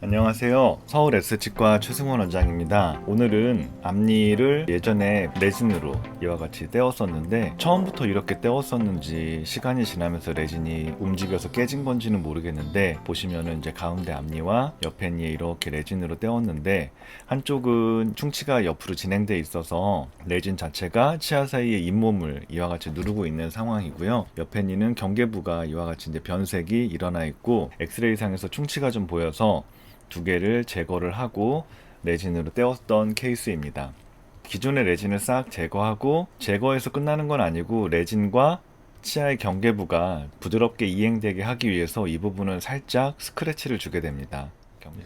안녕하세요. 서울 S치과 최승원 원장입니다. 오늘은 앞니를 예전에 레진으로 이와 같이 떼었었는데 처음부터 이렇게 떼었었는지 시간이 지나면서 레진이 움직여서 깨진 건지는 모르겠는데 보시면은 이제 가운데 앞니와 옆에 니에 이렇게 레진으로 떼었는데 한쪽은 충치가 옆으로 진행돼 있어서 레진 자체가 치아 사이의 잇몸을 이와 같이 누르고 있는 상황이고요. 옆에 니는 경계부가 이와 같이 이제 변색이 일어나 있고 엑스레이상에서 충치가 좀 보여서 두 개를 제거를 하고 레진으로 떼었던 케이스입니다. 기존의 레진을 싹 제거하고 제거해서 끝나는 건 아니고 레진과 치아의 경계부가 부드럽게 이행되게 하기 위해서 이 부분을 살짝 스크래치를 주게 됩니다.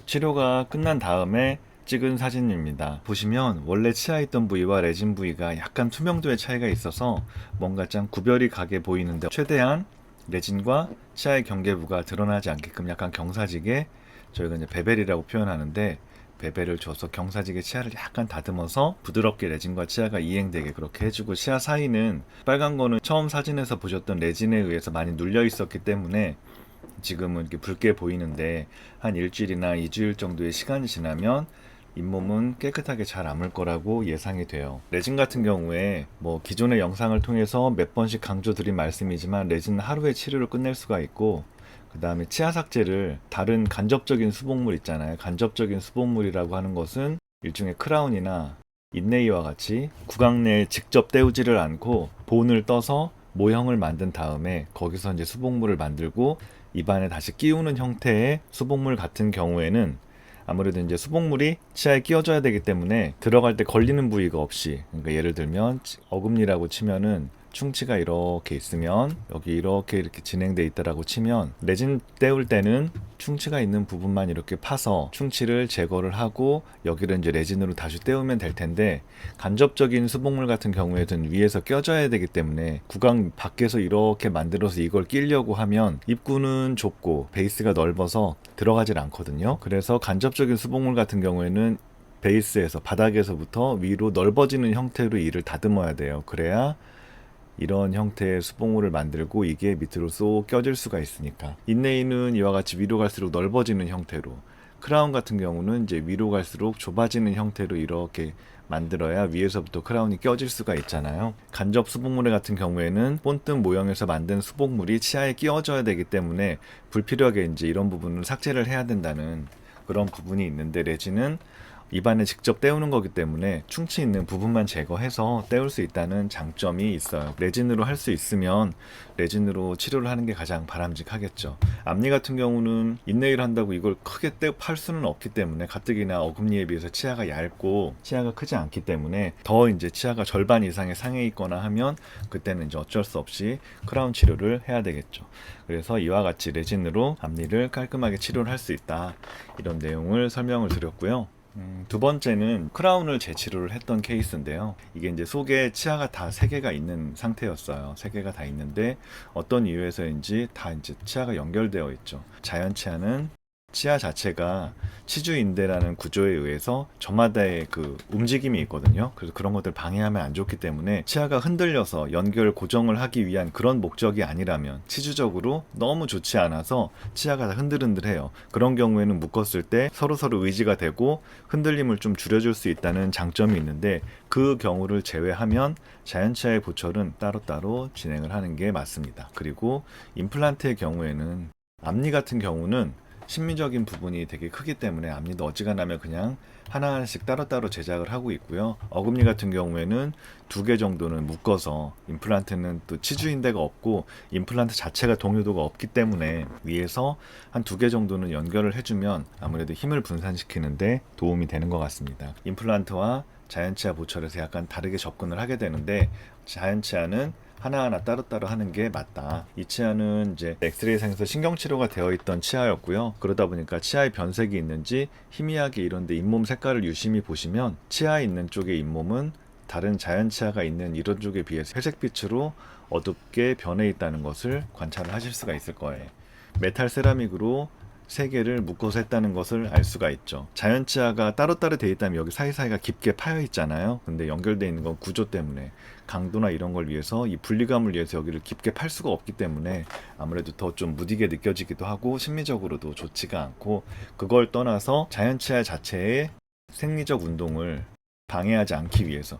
치료가 끝난 다음에 찍은 사진입니다. 보시면 원래 치아에 있던 부위와 레진 부위가 약간 투명도의 차이가 있어서 뭔가 좀 구별이 가게 보이는데 최대한 레진과 치아의 경계부가 드러나지 않게끔 약간 경사지게 저희가 이제 베벨이라고 표현하는데 베벨을 줘서 경사지게 치아를 약간 다듬어서 부드럽게 레진과 치아가 이행되게 그렇게 해주고 치아 사이는 빨간 거는 처음 사진에서 보셨던 레진에 의해서 많이 눌려 있었기 때문에 지금은 이렇게 붉게 보이는데 한 일주일이나 2주일 정도의 시간이 지나면 잇몸은 깨끗하게 잘 아물 거라고 예상이 돼요. 레진 같은 경우에 뭐 기존의 영상을 통해서 몇 번씩 강조드린 말씀이지만 레진은 하루에 치료를 끝낼 수가 있고 그 다음에 치아 삭제를 다른 간접적인 수복물 있잖아요. 간접적인 수복물이라고 하는 것은 일종의 크라운이나 인네이와 같이 구강 내에 직접 때우지를 않고 본을 떠서 모형을 만든 다음에 거기서 이제 수복물을 만들고 입안에 다시 끼우는 형태의 수복물 같은 경우에는 아무래도 이제 수복물이 치아에 끼워져야 되기 때문에 들어갈 때 걸리는 부위가 없이, 그러니까 예를 들면 어금니라고 치면은 충치가 이렇게 있으면 여기 이렇게 진행돼 있다라고 치면 레진 떼울 때는 충치가 있는 부분만 이렇게 파서 충치를 제거를 하고 여기를 이제 레진으로 다시 떼우면 될 텐데 간접적인 수복물 같은 경우에는 위에서 껴져야 되기 때문에 구강 밖에서 이렇게 만들어서 이걸 끼려고 하면 입구는 좁고 베이스가 넓어서 들어가질 않거든요. 그래서 간접적인 수복물 같은 경우에는 베이스에서 바닥에서부터 위로 넓어지는 형태로 이를 다듬어야 돼요. 그래야 이런 형태의 수복물을 만들고 이게 밑으로 쏙 껴질 수가 있으니까 인네이는 이와 같이 위로 갈수록 넓어지는 형태로 크라운 같은 경우는 이제 위로 갈수록 좁아지는 형태로 이렇게 만들어야 위에서부터 크라운이 껴질 수가 있잖아요. 간접 수복물 같은 경우에는 본뜬 모형에서 만든 수복물이 치아에 끼워져야 되기 때문에 불필요하게 이제 이런 부분을 삭제를 해야 된다는 그런 부분이 있는데 레진은 입안에 직접 때우는 거기 때문에 충치 있는 부분만 제거해서 때울 수 있다는 장점이 있어요. 레진으로 할 수 있으면 레진으로 치료를 하는 게 가장 바람직하겠죠. 앞니 같은 경우는 인네일 한다고 이걸 크게 팔 수는 없기 때문에 가뜩이나 어금니에 비해서 치아가 얇고 치아가 크지 않기 때문에 더 이제 치아가 절반 이상의 상해 있거나 하면 그때는 이제 어쩔 수 없이 크라운 치료를 해야 되겠죠. 그래서 이와 같이 레진으로 앞니를 깔끔하게 치료를 할 수 있다. 이런 내용을 설명을 드렸고요. 두 번째는 크라운을 재치료를 했던 케이스인데요. 이게 이제 속에 치아가 다 3개가 있는 상태였어요. 3개가 다 있는데 어떤 이유에서인지 다 이제 치아가 연결되어 있죠. 자연 치아는 치아 자체가 치주인대라는 구조에 의해서 저마다의 그 움직임이 있거든요. 그래서 그런 것들 방해하면 안 좋기 때문에 치아가 흔들려서 연결 고정을 하기 위한 그런 목적이 아니라면 치주적으로 너무 좋지 않아서 치아가 다 흔들흔들해요. 그런 경우에는 묶었을 때 서로서로 의지가 되고 흔들림을 좀 줄여줄 수 있다는 장점이 있는데 그 경우를 제외하면 자연치아의 보철은 따로따로 진행을 하는 게 맞습니다. 그리고 임플란트의 경우에는 앞니 같은 경우는 심미적인 부분이 되게 크기 때문에 앞니도 어지간하면 그냥 하나하나씩 따로따로 제작을 하고 있고요. 어금니 같은 경우에는 2개 정도는 묶어서 임플란트는 또 치주인대가 없고 임플란트 자체가 동요도가 없기 때문에 위에서 한 2개 정도는 연결을 해주면 아무래도 힘을 분산시키는데 도움이 되는 것 같습니다. 임플란트와 자연치아 보철에서 약간 다르게 접근을 하게 되는데 자연치아는 하나하나 따로따로 하는 게 맞다. 이 치아는 이제 엑스레이상에서 신경치료가 되어 있던 치아였고요. 그러다 보니까 치아에 변색이 있는지 희미하게 이런데 잇몸 색깔을 유심히 보시면 치아에 있는 쪽의 잇몸은 다른 자연 치아가 있는 이런 쪽에 비해서 회색빛으로 어둡게 변해 있다는 것을 관찰을 하실 수가 있을 거예요. 메탈 세라믹으로 세 개를 묶어서 했다는 것을 알 수가 있죠. 자연 치아가 따로따로 되어 있다면 여기 사이사이가 깊게 파여 있잖아요. 근데 연결되어 있는 건 구조 때문에, 강도나 이런 걸 위해서, 이 분리감을 위해서 여기를 깊게 팔 수가 없기 때문에 아무래도 더 좀 무디게 느껴지기도 하고 심리적으로도 좋지가 않고, 그걸 떠나서 자연 치아 자체의 생리적 운동을 방해하지 않기 위해서,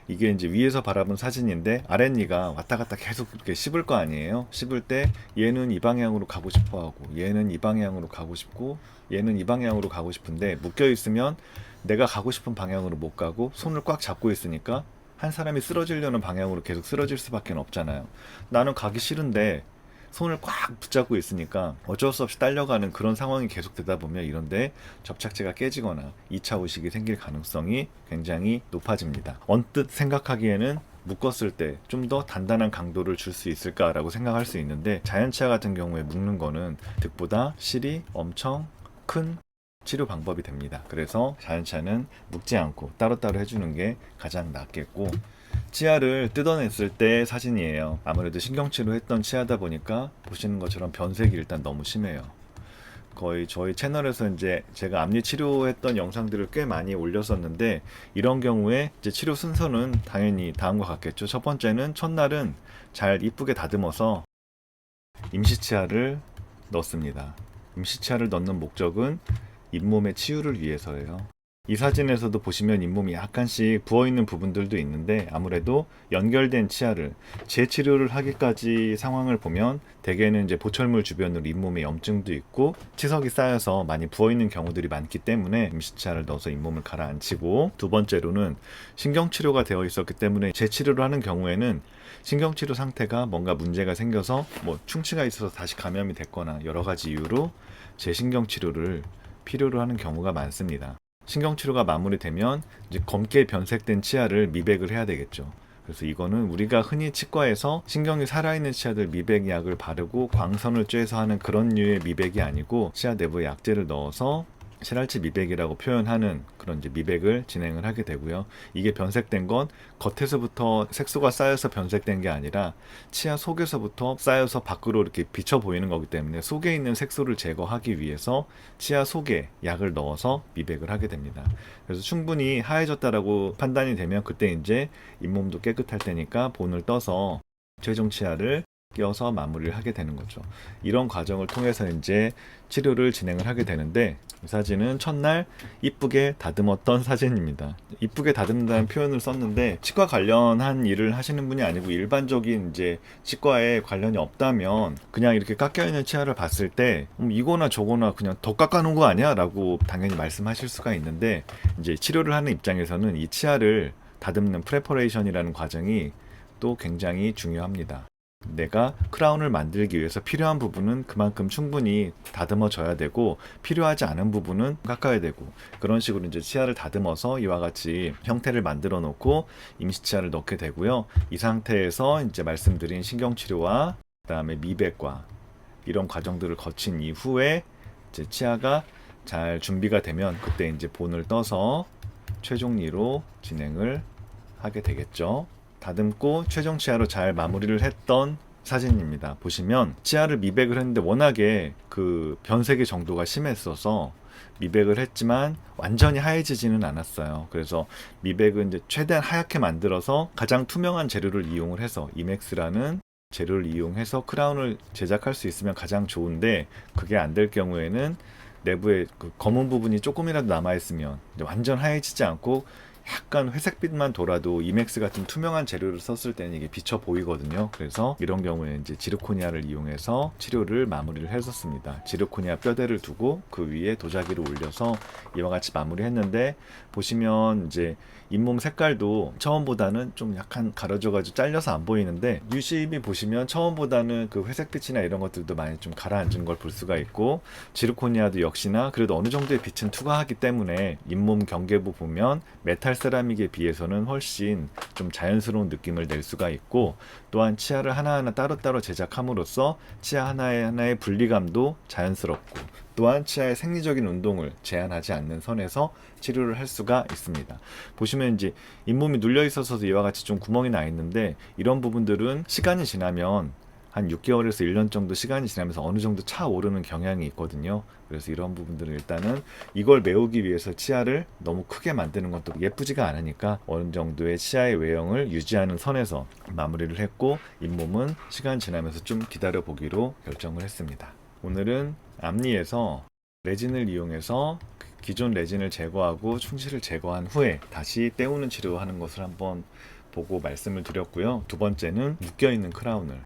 이게 이제 위에서 바라본 사진인데 아랫니가 왔다 갔다 계속 이렇게 씹을 거 아니에요. 씹을 때 얘는 이 방향으로 가고 싶어 하고, 얘는 이 방향으로 가고 싶고, 얘는 이 방향으로 가고 싶은데, 묶여 있으면 내가 가고 싶은 방향으로 못 가고 손을 꽉 잡고 있으니까 한 사람이 쓰러지려는 방향으로 계속 쓰러질 수밖에 없잖아요. 나는 가기 싫은데 손을 꽉 붙잡고 있으니까 어쩔 수 없이 딸려가는 그런 상황이 계속되다 보면 이런데 접착제가 깨지거나 2차 의식이 생길 가능성이 굉장히 높아집니다. 언뜻 생각하기에는 묶었을 때 좀 더 단단한 강도를 줄 수 있을까라고 생각할 수 있는데, 자연치아 같은 경우에 묶는 거는 득보다 실이 엄청 큰 치료 방법이 됩니다. 그래서 자연치아는 묶지 않고 따로따로 해주는 게 가장 낫겠고, 치아를 뜯어냈을 때 사진이에요. 아무래도 신경치료 했던 치아다 보니까 보시는 것처럼 변색이 일단 너무 심해요. 거의 저희 채널에서 이제 제가 앞니 치료했던 영상들을 꽤 많이 올렸었는데, 이런 경우에 이제 치료 순서는 당연히 다음과 같겠죠. 첫 번째는 첫날은 잘 이쁘게 다듬어서 임시치아를 넣습니다. 임시치아를 넣는 목적은 잇몸의 치유를 위해서예요. 이 사진에서도 보시면 잇몸이 약간씩 부어있는 부분들도 있는데, 아무래도 연결된 치아를 재치료를 하기까지 상황을 보면 대개는 이제 보철물 주변으로 잇몸에 염증도 있고 치석이 쌓여서 많이 부어있는 경우들이 많기 때문에 임시치아를 넣어서 잇몸을 가라앉히고, 두 번째로는 신경치료가 되어 있었기 때문에 재치료를 하는 경우에는 신경치료 상태가 뭔가 문제가 생겨서 뭐 충치가 있어서 다시 감염이 됐거나 여러 가지 이유로 재신경치료를 필요로 하는 경우가 많습니다. 신경치료가 마무리되면 이제 검게 변색된 치아를 미백을 해야 되겠죠. 그래서 이거는 우리가 흔히 치과에서 신경이 살아있는 치아들 미백약을 바르고 광선을 쬐서 하는 그런 류의 미백이 아니고, 치아 내부에 약재를 넣어서 실알치 미백이라고 표현하는 그런 이제 미백을 진행을 하게 되고요. 이게 변색된 건 겉에서부터 색소가 쌓여서 변색된 게 아니라 치아 속에서부터 쌓여서 밖으로 이렇게 비쳐 보이는 거기 때문에, 속에 있는 색소를 제거하기 위해서 치아 속에 약을 넣어서 미백을 하게 됩니다. 그래서 충분히 하얘졌다라고 판단이 되면 그때 이제 잇몸도 깨끗할 테니까 본을 떠서 최종 치아를 끼워서 마무리를 하게 되는 거죠. 이런 과정을 통해서 이제 치료를 진행을 하게 되는데, 이 사진은 첫날 이쁘게 다듬었던 사진입니다. 이쁘게 다듬는다는 표현을 썼는데, 치과 관련한 일을 하시는 분이 아니고 일반적인 이제 치과에 관련이 없다면 그냥 이렇게 깎여있는 치아를 봤을 때 이거나 저거나 그냥 더 깎아놓은 거 아니야? 라고 당연히 말씀하실 수가 있는데, 이제 치료를 하는 입장에서는 이 치아를 다듬는 프레퍼레이션이라는 과정이 또 굉장히 중요합니다. 내가 크라운을 만들기 위해서 필요한 부분은 그만큼 충분히 다듬어져야 되고, 필요하지 않은 부분은 깎아야 되고, 그런 식으로 이제 치아를 다듬어서 이와 같이 형태를 만들어 놓고 임시치아를 넣게 되고요. 이 상태에서 이제 말씀드린 신경치료와 그다음에 미백과 이런 과정들을 거친 이후에 이제 치아가 잘 준비가 되면 그때 이제 본을 떠서 최종리로 진행을 하게 되겠죠. 다듬고 최종 치아로 잘 마무리를 했던 사진입니다. 보시면 치아를 미백을 했는데 워낙에 그 변색의 정도가 심했어서 미백을 했지만 완전히 하얘지지는 않았어요. 그래서 미백은 이제 최대한 하얗게 만들어서 가장 투명한 재료를 이용을 해서, 이맥스라는 재료를 이용해서 크라운을 제작할 수 있으면 가장 좋은데, 그게 안 될 경우에는 내부에 그 검은 부분이 조금이라도 남아있으면 완전 하얘지지 않고 약간 회색빛만 돌아도 이맥스 같은 투명한 재료를 썼을 때는 이게 비쳐 보이거든요. 그래서 이런 경우에 이제 지르코니아를 이용해서 치료를 마무리를 했었습니다. 지르코니아 뼈대를 두고 그 위에 도자기를 올려서 이와 같이 마무리했는데, 보시면 이제 잇몸 색깔도 처음보다는 좀 약간 가려져가지고 잘려서 안 보이는데, 유심히 보시면 처음보다는 그 회색빛이나 이런 것들도 많이 좀 가라앉은 걸 볼 수가 있고, 지르코니아도 역시나 그래도 어느 정도의 빛은 투과하기 때문에 잇몸 경계부 보면 메탈 세라믹에 비해서는 훨씬 좀 자연스러운 느낌을 낼 수가 있고, 또한 치아를 하나하나 따로따로 제작함으로써 치아 하나하나의 분리감도 자연스럽고, 또한 치아의 생리적인 운동을 제한하지 않는 선에서 치료를 할 수가 있습니다. 보시면 이제 잇몸이 눌려 있어서 이와 같이 좀 구멍이 나 있는데, 이런 부분들은 시간이 지나면 한 6개월에서 1년 정도 시간이 지나면서 어느 정도 차오르는 경향이 있거든요. 그래서 이런 부분들은 일단은 이걸 메우기 위해서 치아를 너무 크게 만드는 건 또 예쁘지가 않으니까 어느 정도의 치아의 외형을 유지하는 선에서 마무리를 했고, 잇몸은 시간 지나면서 좀 기다려 보기로 결정을 했습니다. 오늘은 앞니에서 레진을 이용해서 기존 레진을 제거하고 충치를 제거한 후에 다시 때우는 치료하는 것을 한번 보고 말씀을 드렸고요. 두 번째는 묶여있는 크라운을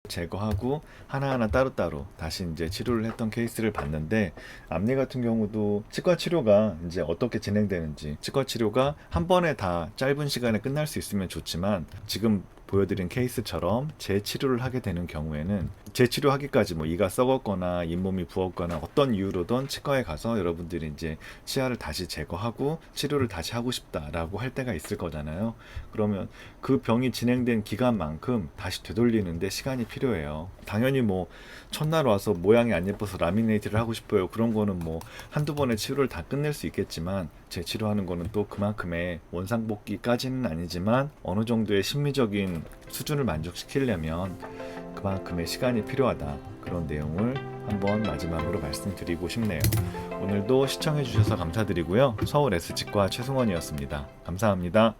제거하고 하나하나 따로따로 다시 이제 치료를 했던 케이스를 봤는데, 앞니 같은 경우도 치과 치료가 이제 어떻게 진행되는지, 치과 치료가 한 번에 다 짧은 시간에 끝날 수 있으면 좋지만, 지금 보여드린 케이스처럼 재치료를 하게 되는 경우에는 재치료하기까지 뭐 이가 썩었거나 잇몸이 부었거나 어떤 이유로든 치과에 가서 여러분들이 이제 치아를 다시 제거하고 치료를 다시 하고 싶다라고 할 때가 있을 거잖아요. 그러면 그 병이 진행된 기간만큼 다시 되돌리는데 시간이 필요해요. 당연히 뭐 첫날 와서 모양이 안 예뻐서 라미네이트를 하고 싶어요, 그런 거는 뭐 한두 번의 치료를 다 끝낼 수 있겠지만, 재치료하는 거는 또 그만큼의 원상복귀까지는 아니지만 어느 정도의 심리적인 수준을 만족시키려면 그만큼의 시간이 필요하다, 그런 내용을 한번 마지막으로 말씀드리고 싶네요. 오늘도 시청해 주셔서 감사드리고요. 서울 S치과 최승원이었습니다. 감사합니다.